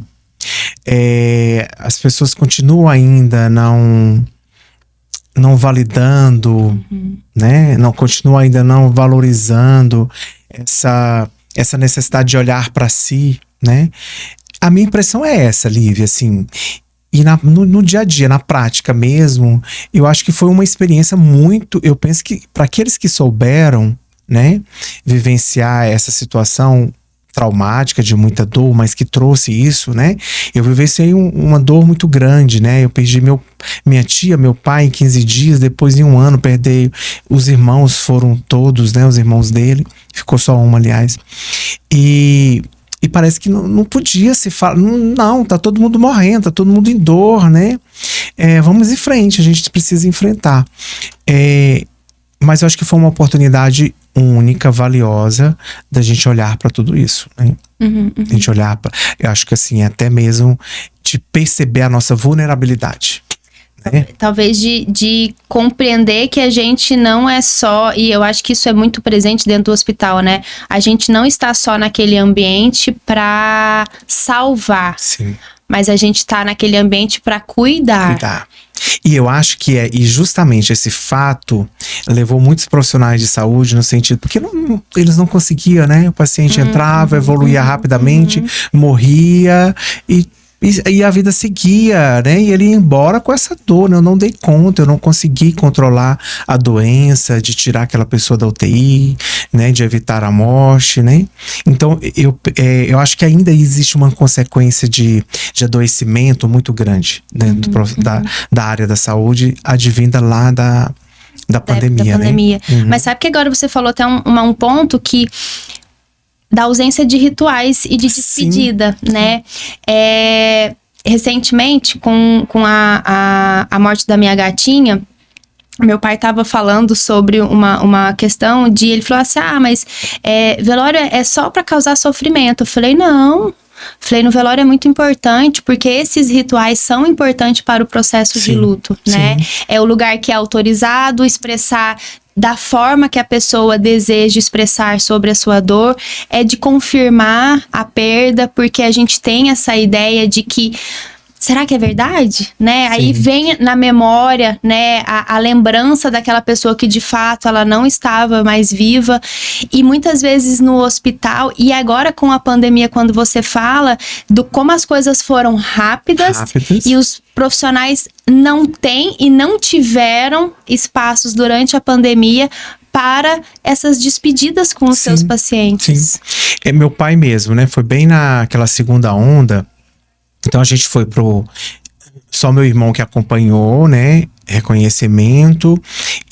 As pessoas continuam ainda não validando, né? Continuam ainda não valorizando essa necessidade de olhar para si, né? A minha impressão é essa, Lívia, assim. E no dia a dia, na prática mesmo, eu acho que foi uma experiência muito... Eu penso que para aqueles que souberam, né, vivenciar essa situação traumática, de muita dor, mas que trouxe isso, né? Eu vivenciei uma dor muito grande, né? Eu perdi minha tia, meu pai em 15 dias, depois em um ano perdi os irmãos, foram todos, né? Os irmãos dele, ficou só uma, aliás. E parece que não podia se falar, não, tá todo mundo morrendo, tá todo mundo em dor, né? Vamos em frente, a gente precisa enfrentar. Mas eu acho que foi uma oportunidade única, valiosa, da gente olhar para tudo isso, né? A gente olhar eu acho que assim, até mesmo de perceber a nossa vulnerabilidade. Né? Talvez de compreender que a gente não é só, e eu acho que isso é muito presente dentro do hospital, né? A gente não está só naquele ambiente para salvar, sim, mas a gente está naquele ambiente para cuidar. E eu acho que e justamente esse fato levou muitos profissionais de saúde no sentido, porque eles não conseguiam, né? O paciente entrava, evoluía rapidamente, morria e a vida seguia, né? E ele ia embora com essa dor, né? Eu não dei conta, eu não consegui controlar a doença, de tirar aquela pessoa da UTI, né? De evitar a morte, né? Então, eu acho que ainda existe uma consequência de adoecimento muito grande dentro da área da saúde, advinda lá da pandemia, né? Mas sabe que agora você falou até um ponto que da ausência de rituais e de despedida, sim, né? Recentemente, com a morte da minha gatinha, meu pai estava falando sobre uma questão ele falou assim, mas velório é só para causar sofrimento. Eu falei, não, Falei, no velório é muito importante, porque esses rituais são importantes para o processo de luto, né? É o lugar que é autorizado expressar da forma que a pessoa deseja expressar sobre a sua dor, é de confirmar a perda, porque a gente tem essa ideia de que será que é verdade? Né? Aí vem na memória, né, a lembrança daquela pessoa que de fato ela não estava mais viva, e muitas vezes no hospital, e agora com a pandemia, quando você fala do como as coisas foram rápidas. E os profissionais não têm e não tiveram espaços durante a pandemia para essas despedidas com os seus pacientes. É meu pai mesmo, né? Foi bem naquela segunda onda. Então a gente foi só meu irmão que acompanhou, né? Reconhecimento,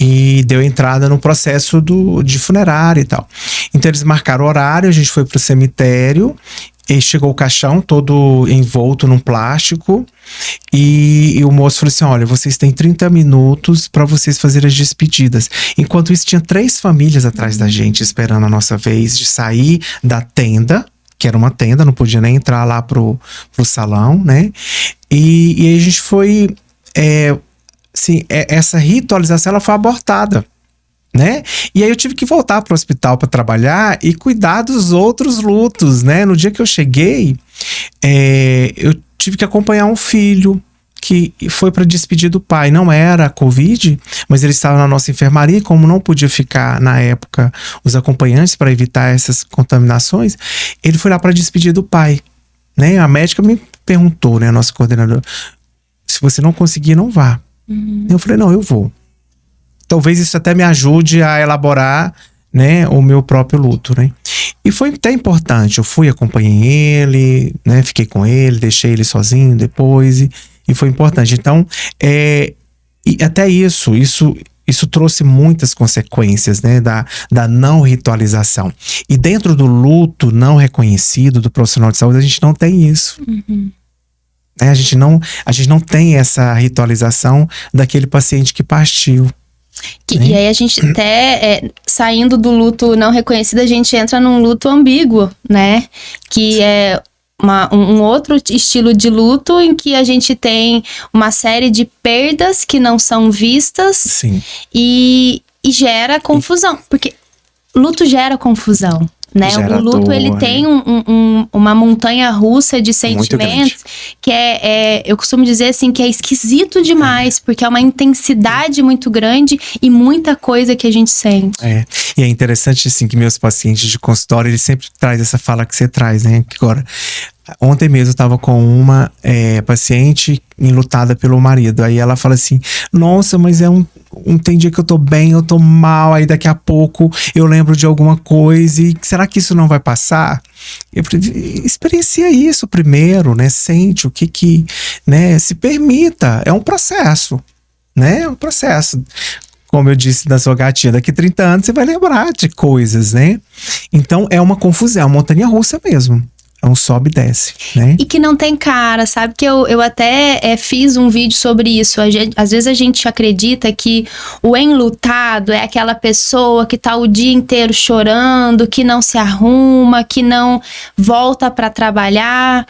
e deu entrada no processo de funerária e tal. Então eles marcaram o horário, a gente foi pro cemitério, e chegou o caixão todo envolto num plástico, e o moço falou assim: olha, vocês têm 30 minutos para vocês fazerem as despedidas. Enquanto isso, tinha 3 famílias atrás da gente, esperando a nossa vez de sair da tenda, que era uma tenda, não podia nem entrar lá pro salão, né? E aí a gente foi, essa ritualização, ela foi abortada, né? E aí eu tive que voltar pro hospital para trabalhar e cuidar dos outros lutos, né? No dia que eu cheguei, eu tive que acompanhar um filho que foi para despedir do pai. Não era Covid, mas ele estava na nossa enfermaria, e como não podia ficar na época os acompanhantes para evitar essas contaminações, ele foi lá para despedir do pai, né? A médica me perguntou, né, a nossa coordenadora, se você não conseguir, não vá. Eu falei, não, eu vou. Talvez isso até me ajude a elaborar, né, o meu próprio luto, né? E foi até importante. Eu fui, acompanhei ele, né, fiquei com ele, deixei ele sozinho depois, e foi importante. Então, e até isso trouxe muitas consequências, né, da não ritualização. E dentro do luto não reconhecido do profissional de saúde, a gente não tem isso. A gente não tem essa ritualização daquele paciente que partiu. E aí a gente até, saindo do luto não reconhecido, a gente entra num luto ambíguo, né? Que é um outro estilo de luto em que a gente tem uma série de perdas que não são vistas. E gera confusão, porque luto gera confusão, né? O luto, ele tem uma montanha russa de sentimentos que eu costumo dizer assim, que é esquisito demais, porque é uma intensidade muito grande e muita coisa que a gente sente. E é interessante assim que meus pacientes de consultório, eles sempre trazem essa fala que você traz, né? Que agora, ontem mesmo eu tava com uma paciente enlutada pelo marido. Aí ela fala assim: nossa, mas tem dia que eu tô bem, eu tô mal, aí daqui a pouco eu lembro de alguma coisa, e será que isso não vai passar? Eu falei, experiencia isso primeiro, né? Sente o que né? Se permita, é um processo, né? É um processo. Como eu disse da sua gatinha, daqui 30 anos você vai lembrar de coisas, né? Então é uma confusão, é uma montanha russa mesmo. É um sobe e desce, né? E que não tem cara, sabe? Que eu até fiz um vídeo sobre isso. Às vezes a gente acredita que o enlutado é aquela pessoa que tá o dia inteiro chorando, que não se arruma, que não volta para trabalhar.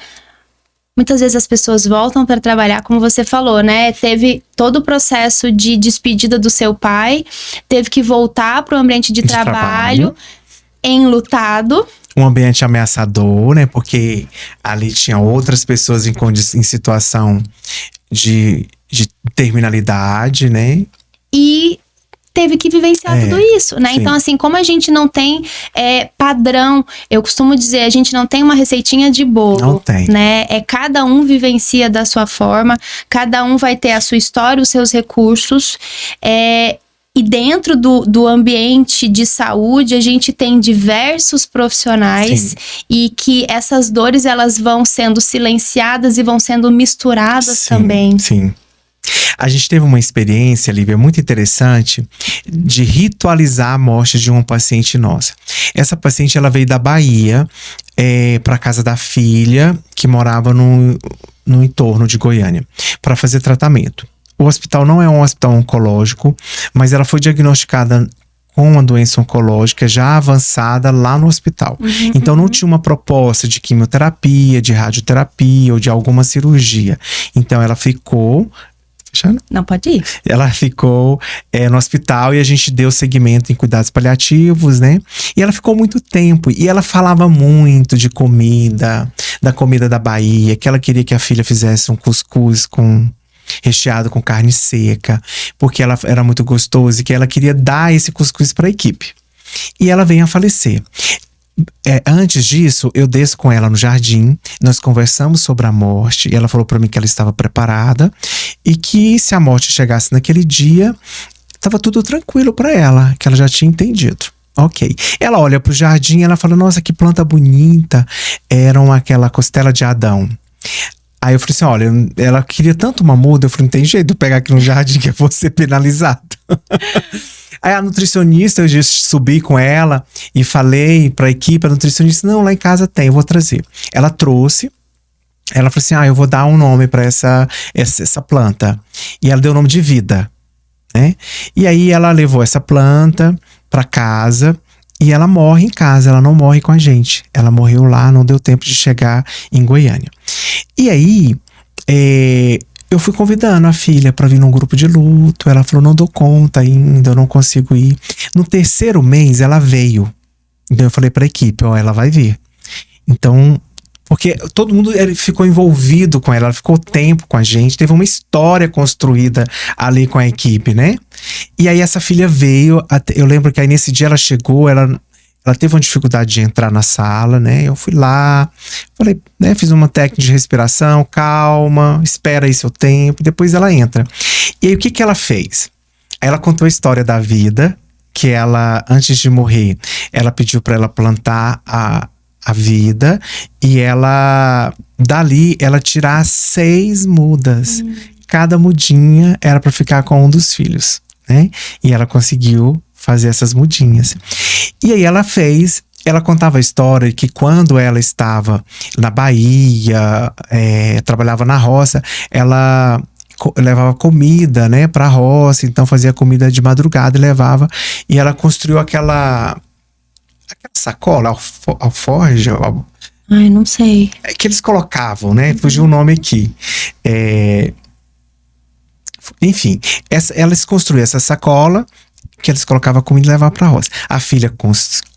Muitas vezes as pessoas voltam para trabalhar, como você falou, né? Teve todo o processo de despedida do seu pai, teve que voltar para o ambiente de trabalho enlutado. Um ambiente ameaçador, né? Porque ali tinha outras pessoas em situação de terminalidade, né? E teve que vivenciar tudo isso, né? Sim. Então, assim, como a gente não tem padrão, eu costumo dizer, a gente não tem uma receitinha de bolo. Não tem. Né? Cada um vivencia da sua forma, cada um vai ter a sua história, os seus recursos. E dentro do ambiente de saúde, a gente tem diversos profissionais. Sim. E que essas dores, elas vão sendo silenciadas e vão sendo misturadas também. Sim. A gente teve uma experiência, Lívia, muito interessante de ritualizar a morte de uma paciente nossa. Essa paciente, ela veio da Bahia para casa da filha, que morava no entorno de Goiânia, para fazer tratamento. O hospital não é um hospital oncológico, mas ela foi diagnosticada com uma doença oncológica já avançada lá no hospital. Então não tinha uma proposta de quimioterapia, de radioterapia ou de alguma cirurgia. Então ela ficou... Não, pode ir. Ela ficou no hospital e a gente deu seguimento em cuidados paliativos, né? E ela ficou muito tempo. E ela falava muito de comida, da comida da Bahia, que ela queria que a filha fizesse um cuscuz recheado com carne seca, porque ela era muito gostoso e que ela queria dar esse cuscuz para a equipe. E ela veio a falecer. Antes disso, eu desço com ela no jardim, nós conversamos sobre a morte, e ela falou para mim que ela estava preparada e que se a morte chegasse naquele dia, estava tudo tranquilo para ela, que ela já tinha entendido. Ok. Ela olha pro jardim e ela fala, nossa, que planta bonita. Eram aquela costela de Adão. Aí eu falei assim, olha, ela queria tanto uma muda, eu falei, não tem jeito de eu pegar aqui no jardim que eu vou ser penalizado. Aí a nutricionista, eu subi com ela e falei pra equipe, a nutricionista, não, lá em casa tem, eu vou trazer. Ela trouxe, ela falou assim, eu vou dar um nome pra essa planta. E ela deu o nome de Vida, né? E aí ela levou essa planta pra casa e ela morre em casa, ela não morre com a gente. Ela morreu lá, não deu tempo de chegar em Goiânia. E aí, eu fui convidando a filha para vir num grupo de luto. Ela falou, não dou conta ainda, eu não consigo ir. No 3º mês, ela veio. Então eu falei pra equipe, ela vai vir. Então, porque todo mundo ficou envolvido com ela ficou tempo com a gente. Teve uma história construída ali com a equipe, né? E aí essa filha veio, eu lembro que aí nesse dia ela chegou, ela teve uma dificuldade de entrar na sala, né? Eu fui lá, falei, né? Fiz uma técnica de respiração, calma, espera aí seu tempo, depois ela entra. E aí o que ela fez? Aí ela contou a história da vida, que ela, antes de morrer, ela pediu para ela plantar a vida e ela, dali, ela tirar 6 mudas. Cada mudinha era para ficar com um dos filhos, né? E ela conseguiu fazer essas mudinhas. E aí ela contava a história que quando ela estava na Bahia, trabalhava na roça, ela levava comida, né, pra roça, então fazia comida de madrugada e levava, e ela construiu aquela sacola, alforja, Ai, não sei. que eles colocavam, né, fugiu o nome aqui. Enfim, elas construíram essa sacola que eles colocavam comida e levavam pra roça. A filha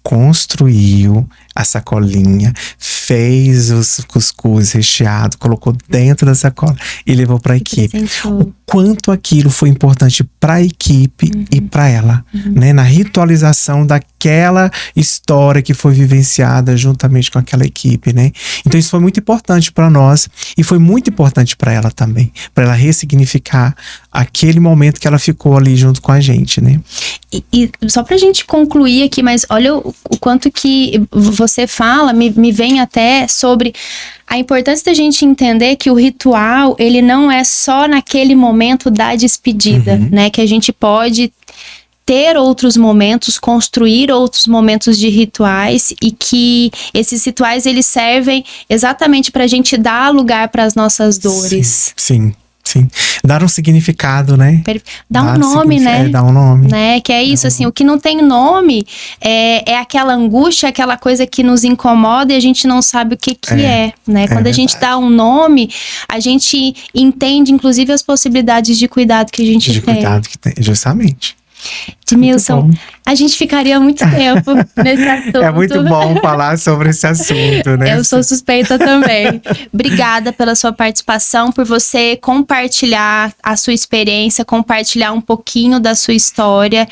construiu a sacolinha, fez os cuscuz recheado, colocou dentro da sacola e levou pra equipe. O quanto aquilo foi importante pra equipe e pra ela, né? Na ritualização daquela história que foi vivenciada juntamente com aquela equipe, né? Então isso foi muito importante pra nós e foi muito importante pra ela também, pra ela ressignificar aquele momento que ela ficou ali junto com a gente, né? E só pra gente concluir aqui, mas olha o quanto que você fala, me vem até sobre a importância da gente entender que o ritual, ele não é só naquele momento da despedida, né? Que a gente pode ter outros momentos, construir outros momentos de rituais e que esses rituais, eles servem exatamente pra gente dar lugar para as nossas dores. Sim. Dar um significado, né? Dar um nome, né? Dar um nome. Né? Que é isso, assim, o que não tem nome é aquela angústia, aquela coisa que nos incomoda e a gente não sabe o que é, né? Quando a gente dá um nome, a gente entende, inclusive, as possibilidades de cuidado que a gente tem. De cuidado que tem, justamente. Edmilson, a gente ficaria muito tempo nesse assunto. É muito bom falar sobre esse assunto, né? Eu sou suspeita também. Obrigada pela sua participação, por você compartilhar a sua experiência, compartilhar um pouquinho da sua história.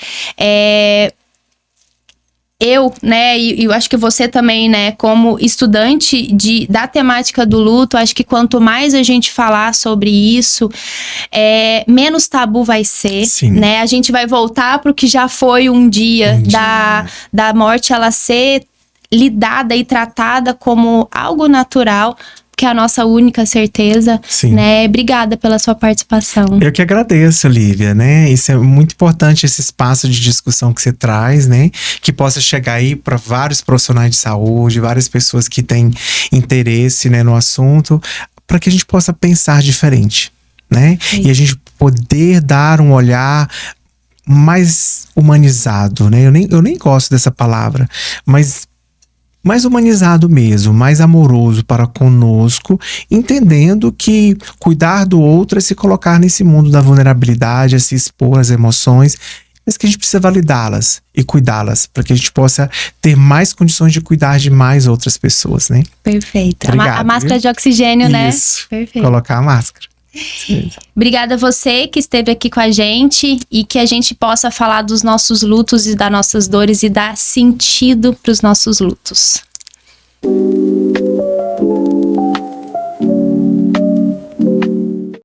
Eu, né, e eu acho que você também, né, como estudante da temática do luto, acho que quanto mais a gente falar sobre isso, menos tabu vai ser, né? A gente vai voltar para o que já foi um dia da morte, ela ser lidada e tratada como algo natural, que é a nossa única certeza, né? Obrigada pela sua participação. Eu que agradeço, Lívia, né? Isso é muito importante, esse espaço de discussão que você traz, né? Que possa chegar aí para vários profissionais de saúde, várias pessoas que têm interesse, né, no assunto, para que a gente possa pensar diferente, né? E a gente poder dar um olhar mais humanizado, né? Eu nem gosto dessa palavra, mas mais humanizado mesmo, mais amoroso para conosco, entendendo que cuidar do outro é se colocar nesse mundo da vulnerabilidade, é se expor às emoções, mas que a gente precisa validá-las e cuidá-las, para que a gente possa ter mais condições de cuidar de mais outras pessoas, né? Perfeito. Obrigado, a máscara viu? de oxigênio, né? Isso. Perfeito. Colocar a máscara. Obrigada a você que esteve aqui com a gente e que a gente possa falar dos nossos lutos e das nossas dores e dar sentido para os nossos lutos.